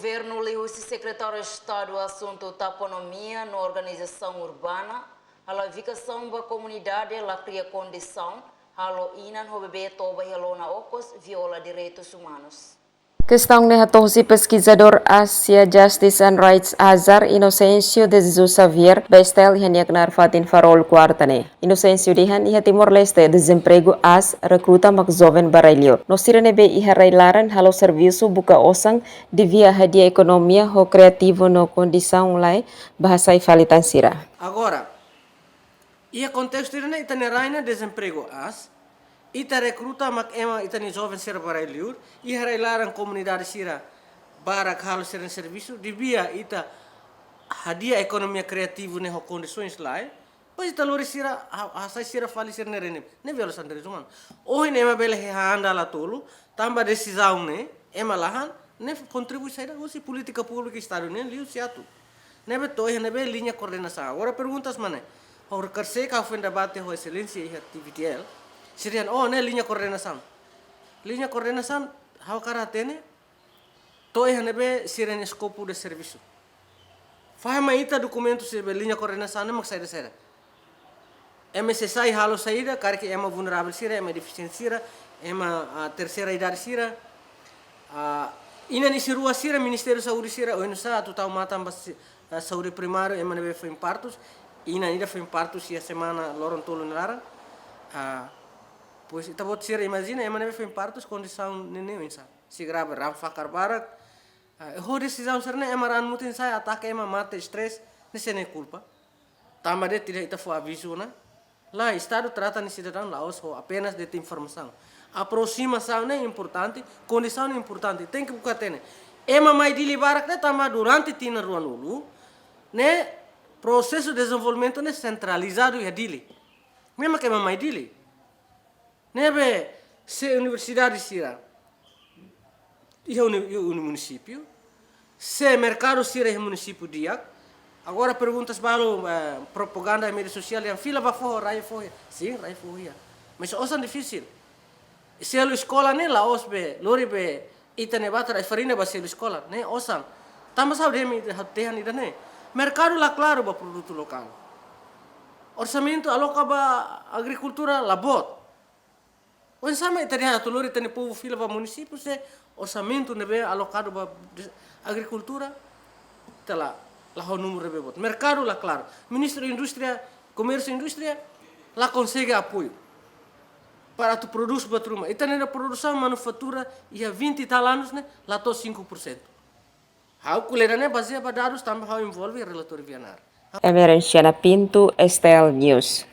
governo leu o secretário de Estado do Assunto Taponomia na Organização Urbana, a ubicação da comunidade lá cria condição, a inan ho bebê toba helona ocos viola direitos humanos. Questão de si pesquisador Asia Justice and Rights Azar Inocencio de Jesus Xavier bestel henyak narfatin farol quartane. Inocencio dihan iha Timor-Leste desemprego as recruta mak jovem baralho. No sirenebe iha railaran halo serviço buka osang devia hadia ekonomia ho kreativo no condição lai bahasa falitan sira. Agora, iha contexto irene itane raina desemprego as ita recruta mak ema itani jovem sira baralho iha railaran comunidade sira barak halo sira serviço devia ita hadia ekonomia kreativo ne ho condições lai pois ita lori sira asai sira fali sira nerene ne viola sandere zuman oh ne ema bele handa la tolo tamba decisão ne ema lahan ne contribui saída usi política pública estado ne liu siatu ne beto ne be linha coordenação agora perguntas mana or kerse ka fen debate ho excelência e atividade sirian oh ne linha coordenação how karatene to ne be siren escopo de serviço fahama ita documento se be linha coordenação ne mak saída MSSI halo saída karki ema vulnerável sira ema deficiente sira ema terceira idade sira ina ni sirua sira Ministério Saúde sira o insa tu tau matam saúde primário ema nebe foi partos ina ida foi partos sia semana loron tolo nelara pois ita bot sira imagina ema nebe foi partos condição nene insa si grave ram fakar barak ho decisão serna ema ran mutin sai ataque ema mate stress nesse culpa tamade tidak ita foi aviso na lá Estado trata de cidadão Laos apenas de ter informação. Aproximação é importante, condição é importante. Tem que buka tene. Ema mai dili barak ne tama durante tina ruan ulu, ne processo de desenvolvimento ne centralizado ya dili. Mesmo que ema mai dili. Ne be se universidade sira. Ia un município. Se mercado sira é município diak. Agora perguntas balu propaganda em mídia social yang fila bafo rai fo sim rai fo ya mas osan difícil se a escola ne la osbe lori be itane batra farina ba se escola ne osan tama sa de mi tehan ida ne mercado la claro ba produto local orçamento aloca ba agricultura la bot on sama itane ha lori tane povo fila ba município se orçamento ne be alocado ba agricultura tela lá o número de bebot. Mercado lá claro. Ministro da Indústria, Comércio e Indústria, lá consegue apoio para tu produzir batruma. E também a produção, manufatura, e há 20 e tal anos, né, lá tô 5%. Hau kulera né, baseado em dados, também hau envolve relatório vianar. Emerenciana Pinto, Estel News.